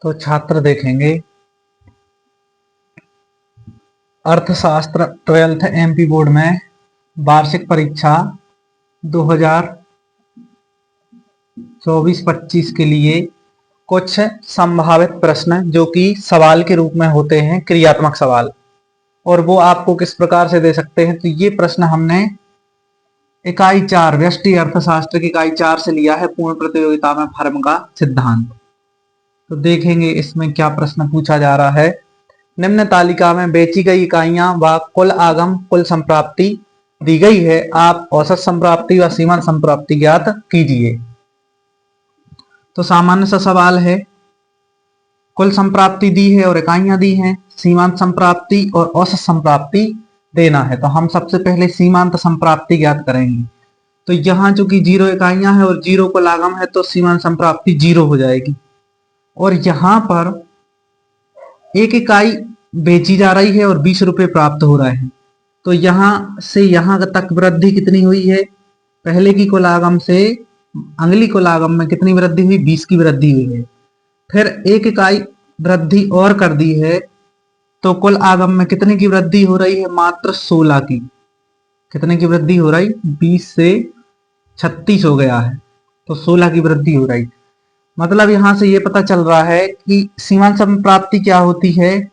तो छात्र देखेंगे अर्थशास्त्र 12th एमपी बोर्ड में वार्षिक परीक्षा 2024-25 के लिए कुछ संभावित प्रश्न जो कि सवाल के रूप में होते हैं, क्रियात्मक सवाल, और वो आपको किस प्रकार से दे सकते हैं। तो ये प्रश्न हमने इकाई 4 व्यष्टि अर्थशास्त्र की इकाई 4 से लिया है, पूर्ण प्रतियोगिता में फर्म का सिद्धांत। तो देखेंगे इसमें क्या प्रश्न पूछा जा रहा है। निम्न तालिका में बेची गई इकाइयां व कुल आगम कुल संप्राप्ति दी गई है, आप औसत संप्राप्ति व सीमांत संप्राप्ति ज्ञात कीजिए। तो सामान्य सा सवाल है, कुल संप्राप्ति दी है और इकाइयां दी हैं, सीमांत संप्राप्ति और औसत संप्राप्ति देना है। तो हम सबसे पहले सीमांत संप्राप्ति ज्ञात करेंगे। तो यहाँ चूंकि 0 इकाइयां हैं और 0 कुल आगम है तो सीमांत संप्राप्ति 0 हो जाएगी। और यहाँ पर एक इकाई बेची जा रही है और 20 रुपए प्राप्त हो रहे हैं। तो यहाँ से यहाँ तक वृद्धि कितनी हुई है, पहले की कुल आगम से अगली कुल आगम में कितनी वृद्धि हुई, 20 की वृद्धि हुई है। फिर एक इकाई वृद्धि और कर दी है तो कुल आगम में कितने की वृद्धि हो रही है, मात्र 16 की। कितने की वृद्धि हो रही, 20 से 36 हो गया है, तो 16 की वृद्धि हो रही। मतलब यहां से ये पता चल रहा है कि सीमांत संप्राप्ति क्या होती है,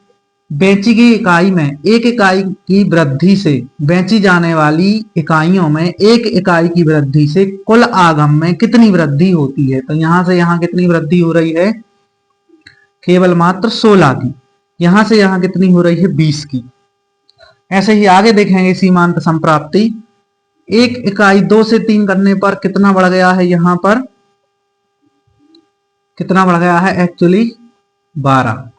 बेची गई इकाई में एक इकाई की वृद्धि से, बेची जाने वाली इकाइयों में एक इकाई की वृद्धि से कुल आगम में कितनी वृद्धि होती है। तो यहां से यहां कितनी वृद्धि हो रही है, केवल मात्र 16 की। यहां से यहां कितनी हो रही है, 20 की। ऐसे ही आगे देखेंगे सीमांत संप्राप्ति, एक इकाई 2 से 3 करने पर कितना बढ़ गया है, यहां पर कितना बढ़ गया है, एक्चुअली 12।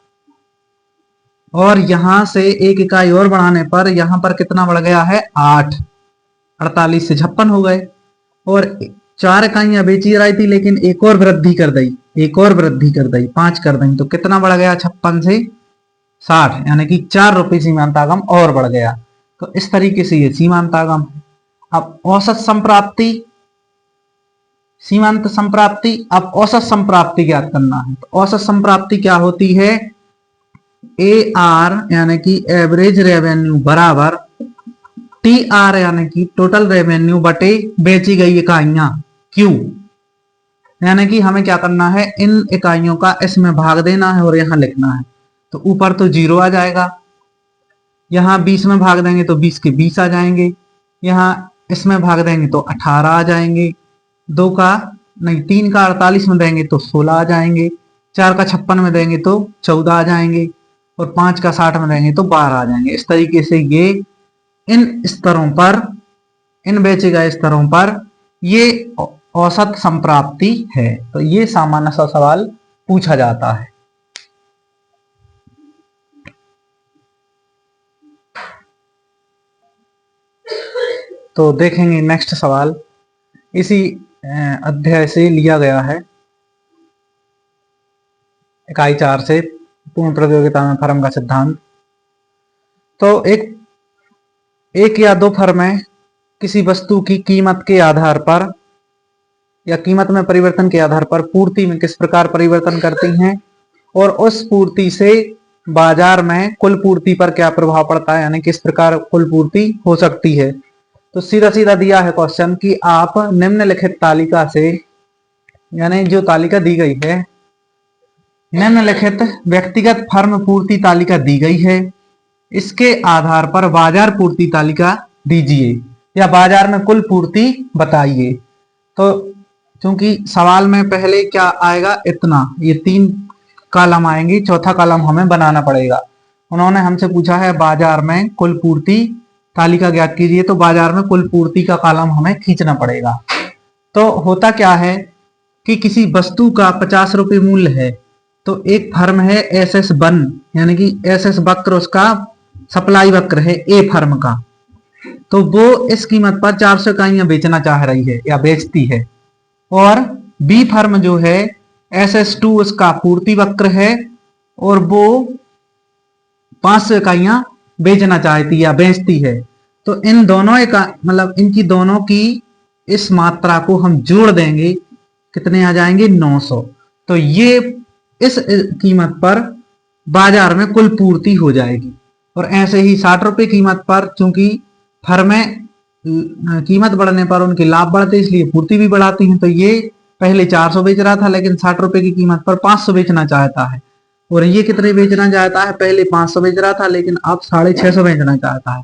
और यहां से एक इकाई और बढ़ाने पर यहां पर कितना बढ़ गया है, 8। 48 से 56 हो गए। और 4 इकाइयां बेची रही थी लेकिन एक और वृद्धि कर दी, 5 कर दी, तो कितना बढ़ गया, 56 से 60, यानी कि 4 रुपए सीमांतागम और बढ़ गया। तो इस तरीके से ये सीमांतागम। अब औसत संप्राप्ति, सीमांत संप्राप्ति, अब औसत संप्राप्ति ज्ञात करना है। तो औसत संप्राप्ति क्या होती है, AR यानी कि एवरेज रेवेन्यू बराबर TR यानी कि टोटल रेवेन्यू बटे बेची गई इकाइयां Q। यानी कि हमें क्या करना है, इन इकाइयों का इसमें भाग देना है और यहां लिखना है। तो ऊपर तो 0 आ जाएगा, यहां 20 में भाग देंगे तो 20 के 20 आ जाएंगे, यहां इसमें भाग देंगे तो 18 आ जाएंगे, 3 का 48 में देंगे तो 16 आ जाएंगे, 4 का 56 में देंगे तो 14 आ जाएंगे, और 5 का 60 में देंगे तो 12 आ जाएंगे। इस तरीके से ये इन स्तरों पर, इन बेचे गए स्तरों पर ये औसत संप्राप्ति है। तो ये सामान्य सा सवाल पूछा जाता है। तो देखेंगे नेक्स्ट सवाल, इसी अध्याय से लिया गया है, इकाई 4 से, पूर्ण प्रतियोगिता में फर्म का सिद्धांत। तो एक या दो फर्में किसी वस्तु की कीमत के आधार पर या कीमत में परिवर्तन के आधार पर पूर्ति में किस प्रकार परिवर्तन करती हैं, और उस पूर्ति से बाजार में कुल पूर्ति पर क्या प्रभाव पड़ता है, यानी किस प्रकार कुल पूर्ति हो सकती है। तो सीधा सीधा दिया है क्वेश्चन कि आप निम्नलिखित तालिका से, यानी जो तालिका दी गई है, निम्नलिखित व्यक्तिगत फर्म पूर्ति तालिका दी गई है, इसके आधार पर बाजार पूर्ति तालिका दीजिए या बाजार में कुल पूर्ति बताइए। तो क्योंकि सवाल में पहले क्या आएगा, इतना, ये 3 कॉलम आएंगे, चौथा कॉलम हमें बनाना पड़ेगा। उन्होंने हमसे पूछा है बाजार में कुल पूर्ति तालिका ज्ञात कीजिए, तो बाजार में कुल पूर्ति का कॉलम हमें खींचना पड़ेगा। तो होता क्या है कि किसी वस्तु का 50 रुपए मूल्य है, तो एक फर्म है SS1, यानी कि SS वक्र उसका सप्लाई वक्र है A फर्म का, तो वो इस कीमत पर 400 इकाइयां बेचना चाह रही है या बेचती है। और B फर्म जो है SS2 उसका पूर्ति वक्र है और वो 500 इकाइयां बेचना चाहती है या बेचती है। तो इन दोनों मतलब इनकी दोनों की इस मात्रा को हम जोड़ देंगे, कितने आ जाएंगे, 900। तो ये इस कीमत पर बाजार में कुल पूर्ति हो जाएगी। और ऐसे ही 60 रुपए कीमत पर, चूंकि फर्में कीमत बढ़ने पर उनके लाभ बढ़ते इसलिए पूर्ति भी बढ़ाती हैं, तो ये पहले 400 बेच रहा था लेकिन 60 रुपए की कीमत पर 500 बेचना चाहता है। और ये कितने बेचना चाहता है, पहले 500 बेच रहा था लेकिन अब 650 बेचना चाहता है।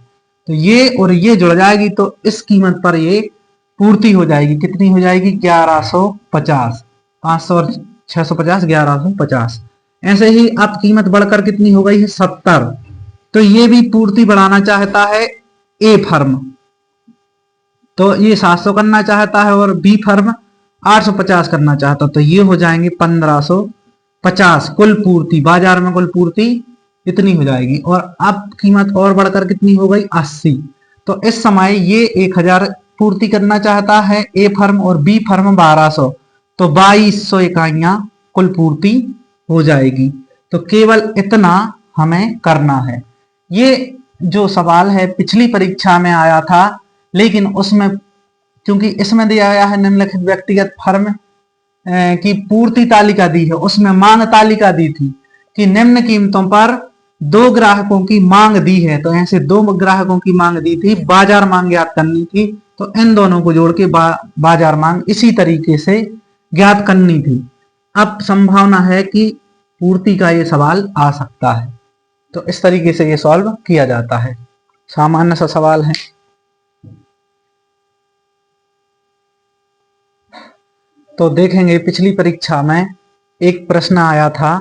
तो ये और ये जुड़ जाएगी तो इस कीमत पर ये पूर्ति हो जाएगी। कितनी हो जाएगी, 1150। 500 और 650, 1150। ऐसे ही अब कीमत बढ़कर कितनी हो गई है, 70। तो ये भी पूर्ति बढ़ाना चाहता है ए फर्म, तो ये 700 करना चाहता है और बी फर्म 850 करना चाहता, तो ये हो जाएंगे 1550। कुल पूर्ति, बाजार में कुल पूर्ति इतनी हो जाएगी। और अब कीमत और बढ़कर कितनी हो गई, 80। तो इस समय ये 1000 पूर्ति करना चाहता है ए फर्म और बी फर्म 1200, तो 2200 इकाइयां कुल पूर्ति हो जाएगी। तो केवल इतना हमें करना है। ये जो सवाल है पिछली परीक्षा में आया था, लेकिन उसमें क्योंकि इसमें दिया गया है निम्नलिखित व्यक्तिगत फर्म की पूर्ति तालिका दी है, उसमें मांग तालिका दी थी कि निम्न कीमतों पर 2 ग्राहकों की मांग दी है, तो ऐसे 2 ग्राहकों की मांग दी थी, बाजार मांग ज्ञात करनी थी, तो इन दोनों को जोड़ के बाजार मांग इसी तरीके से ज्ञात करनी थी। अब संभावना है कि पूर्ति का ये सवाल आ सकता है, तो इस तरीके से ये सॉल्व किया जाता है। सामान्य सा सवाल है। तो देखेंगे पिछली परीक्षा में एक प्रश्न आया था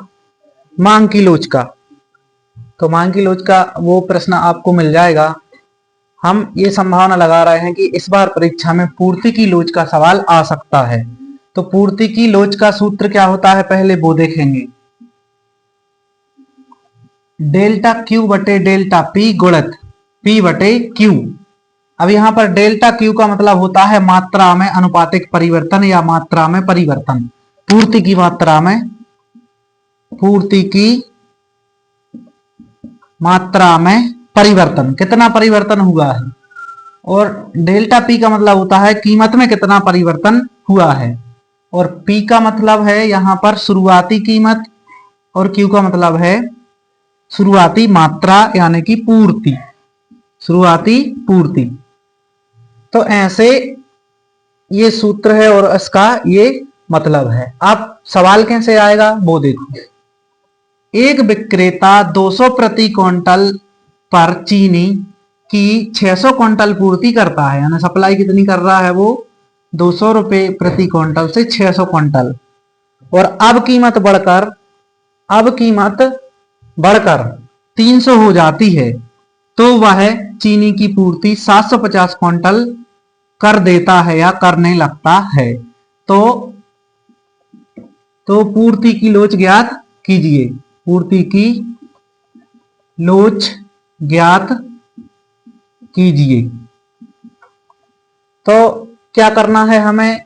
मांग की लोच का, तो मांग की लोच का वो प्रश्न आपको मिल जाएगा। हम ये संभावना लगा रहे हैं कि इस बार परीक्षा में पूर्ति की लोच का सवाल आ सकता है। तो पूर्ति की लोच का सूत्र क्या होता है, पहले वो देखेंगे। डेल्टा क्यू बटे डेल्टा पी गुणित पी बटे क्यू। अब यहां पर डेल्टा क्यू का मतलब होता है मात्रा में अनुपातिक परिवर्तन या मात्रा में परिवर्तन। पूर्ति की मात्रा में, पूर्ति की मात्रा में परिवर्तन, कितना परिवर्तन हुआ है। और डेल्टा पी का मतलब होता है कीमत में कितना परिवर्तन हुआ है। और पी का मतलब है यहां पर शुरुआती कीमत, और क्यू का मतलब है शुरुआती मात्रा यानी कि पूर्ति, शुरुआती पूर्ति। तो ऐसे ये सूत्र है और इसका ये मतलब है। अब सवाल कैसे आएगा वो देखो। एक विक्रेता 200 प्रति क्विंटल पर चीनी की 600 क्विंटल पूर्ति करता है, यानी सप्लाई कितनी कर रहा है वो, 200 रुपए प्रति क्विंटल से 600 क्विंटल। और अब कीमत बढ़कर 300 हो जाती है, तो वह चीनी की पूर्ति 750 क्विंटल कर देता है या करने लगता है। तो पूर्ति की लोच ज्ञात कीजिए। पूर्ति की लोच ज्ञात कीजिए। तो क्या करना है, हमें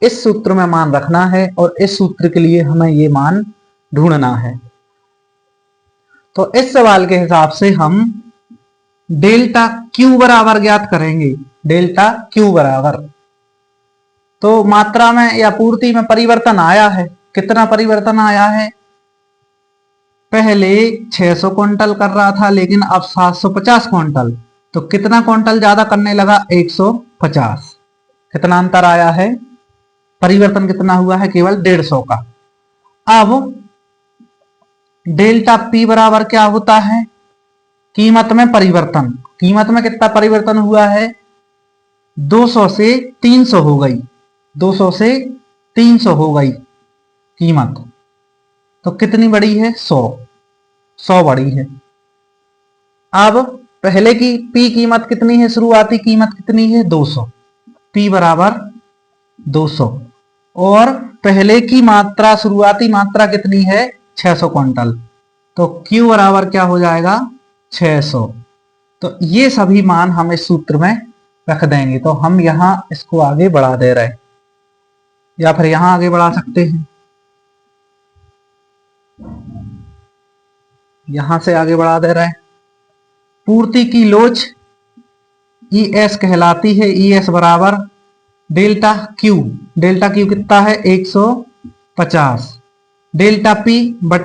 इस सूत्र में मान रखना है और इस सूत्र के लिए हमें ये मान ढूंढना है। तो इस सवाल के हिसाब से हम डेल्टा क्यू बराबर ज्ञात करेंगे। डेल्टा क्यू बराबर, तो मात्रा में या पूर्ति में परिवर्तन आया है, कितना परिवर्तन आया है, पहले 600 क्विंटल कर रहा था लेकिन अब 750 क्विंटल, तो कितना क्विंटल ज्यादा करने लगा, 150। कितना अंतर आया है, परिवर्तन कितना हुआ है, केवल 150 का। अब डेल्टा पी बराबर क्या होता है, कीमत में परिवर्तन। कीमत में कितना परिवर्तन हुआ है, 200 से 300 हो गई, 200 से 300 हो गई कीमत। तो कितनी बड़ी है, 100 बड़ी है। अब पहले की पी कीमत कितनी है, शुरुआती कीमत कितनी है, 200। पी बराबर 200 और पहले की मात्रा, शुरुआती मात्रा कितनी है, 600 क्विंटल। तो क्यू बराबर क्या हो जाएगा, 600। तो ये सभी मान हम इस सूत्र में रख देंगे। तो हम यहां इसको आगे बढ़ा दे रहे हैं या फिर यहां आगे बढ़ा सकते हैं, यहां से आगे बढ़ा दे रहे हैं। पूर्ति की लोच ES कहलाती है। ES बराबर डेल्टा क्यू। डेल्टा क्यू कितना है, 150 डेल्टा पी बट